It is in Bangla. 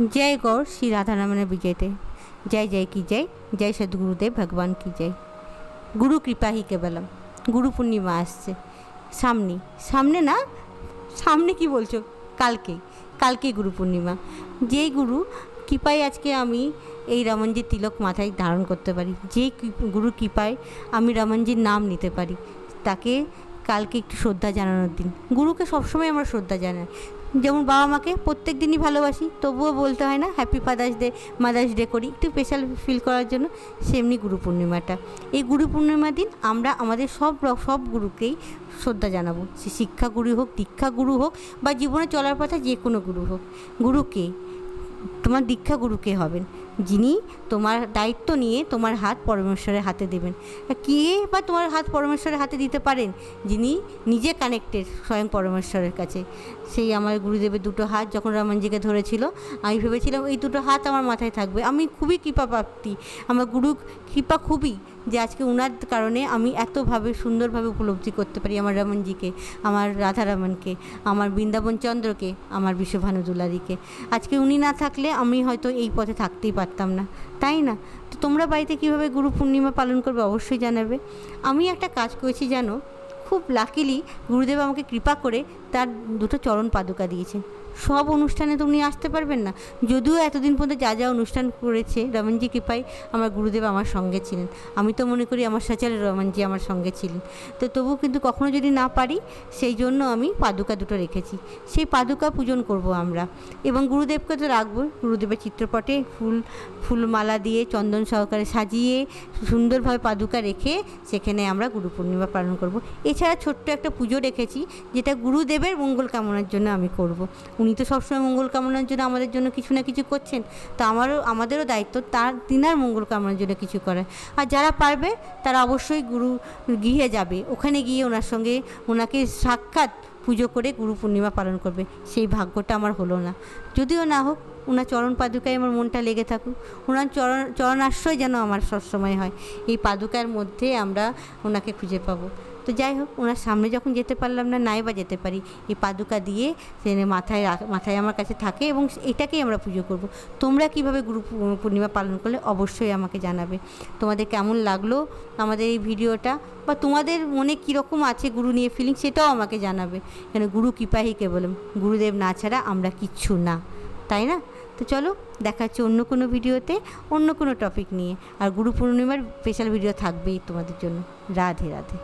जय गौर श्री राधा रमन विजयते जय जय की जय जय सद्गुरुदेव भगवान की जय। गुरु कृपा ही केवलम। गुरु पूर्णिमा आसছে সামনে সামনে না সামনে কি বলছো কালকে গুরু পূর্ণিমা। যেই গুরু কৃপায় আজকে আমি এই রমনজির তিলক মাথায় ধারণ করতে পারি, যেই গুরু কৃপায় আমি রমনজির নাম নিতে পারি, তাকে কালকে একটু শ্রদ্ধা জানানোর দিন। গুরুকে সবসময় আমরা শ্রদ্ধা জানাই, যেমন বাবা মাকে প্রত্যেক দিনই ভালোবাসি, তবুও বলতে হয় না হ্যাপি মাদার্স ডে করি একটু স্পেশাল ফিল করার জন্য, সেমনি গুরু পূর্ণিমাটা। এই গুরু পূর্ণিমার দিন আমরা আমাদের সব গুরুকেই শ্রদ্ধা জানাবো, সে শিক্ষা গুরু হোক, দীক্ষা গুরু হোক, বা জীবনে চলার পথে যে কোনো গুরু হোক। গুরুকে তোমার দীক্ষা গুরুকে হবেন, যিনি তোমার দায়িত্ব নিয়ে তোমার হাত পরমেশ্বরের হাতে দেবেন। কে বা তোমার হাত পরমেশ্বরের হাতে দিতে পারেন? যিনি নিজে কানেক্টেড স্বয়ং পরমেশ্বরের কাছে। সেই আমার গুরুদেবের দুটো হাত যখন রমনজিকে ধরেছিল, আমি ভেবেছিলাম এই দুটো হাত আমার মাথায় থাকবে। আমি খুবই কৃপা প্রাপ্তি, আমার গুরু কৃপা খুবই, যে আজকে ওনার কারণে আমি এতভাবে সুন্দরভাবে উপলব্ধি করতে পারি আমার রমনজিকে, আমার রাধারমনকে, আমার বৃন্দাবন চন্দ্রকে, আমার বিশ্বভানু দুলারীকে। আজকে উনি না থাকলে আমি হয়তো এই পথে থাকতেই পারতাম না, তাই না? তো তোমরা বাড়িতে কীভাবে গুরু পূর্ণিমা পালন করবে অবশ্যই জানাবে। আমি একটা কাজ করেছি জানো, খুব লাকিলি গুরুদেব আমাকে কৃপা করে তার দুটো চরণ পাদুকা দিয়েছে। সব অনুষ্ঠানে তো উনি আসতে পারবেন না, যদিও এতদিন পর্যন্ত যা অনুষ্ঠান করেছে রমনজি কৃপায় আমার গুরুদেব আমার সঙ্গে ছিলেন। আমি তো মনে করি আমার সচল রমনজি আমার সঙ্গে ছিলেন। তো তবু কিন্তু কখনো যদি না পারি, সেই জন্য আমি পাদুকা দুটো রেখেছি, সেই পাদুকা পূজন করব আমরা। এবং গুরুদেবকে তো রাখবো, গুরুদেবের চিত্রপটে ফুলমালা দিয়ে চন্দন সহকারে সাজিয়ে সুন্দরভাবে পাদুকা রেখে সেখানে আমরা গুরু পূর্ণিমা পালন করব। এছাড়া ছোট্ট একটা পুজো রেখেছি, যেটা গুরুদেবের মঙ্গল কামনার জন্য আমি করব। উনি তো সবসময় মঙ্গল কামনার জন্য আমাদের জন্য কিছু না কিছু করছেন, তো আমাদেরও দায়িত্ব তিনার মঙ্গল কামনার জন্য কিছু করার। আর যারা পারবে তারা অবশ্যই গুরু গৃহে যাবে, ওখানে গিয়ে ওনাকে সাক্ষাৎ পুজো করে গুরু পূর্ণিমা পালন করবে। সেই ভাগ্যটা আমার হলো না, যদিও না হোক ওনার চরণ পাদুকায় আমার মনটা লেগে থাকুক, ওনার চরণাশ্রয় যেন আমার সবসময় হয়। এই পাদুকার মধ্যে আমরা ওনাকে খুঁজে পাবো। তো যাই হোক, ওনার সামনে যখন যেতে পারলাম না, নাই বা যেতে পারি, এই পাদুকা দিয়ে সে মাথায় আমার কাছে থাকে, এবং এটাকেই আমরা পুজো করব। তোমরা কিভাবে গুরু পূর্ণিমা পালন করলে অবশ্যই আমাকে জানাবে। তোমাদের কেমন লাগলো আমাদের এই ভিডিওটা, বা তোমাদের মনে কীরকম আছে গুরু নিয়ে ফিলিং, সেটাও আমাকে জানাবে। কেন গুরু কৃপাই কেবলম, গুরুদেব না ছাড়া আমরা কিচ্ছু না, তাই না? তো চলো, দেখা হচ্ছে অন্য কোনো ভিডিওতে, অন্য কোনো টপিক নিয়ে। আর গুরু পূর্ণিমার স্পেশাল ভিডিও থাকবেই তোমাদের জন্য। রাধে রাধে।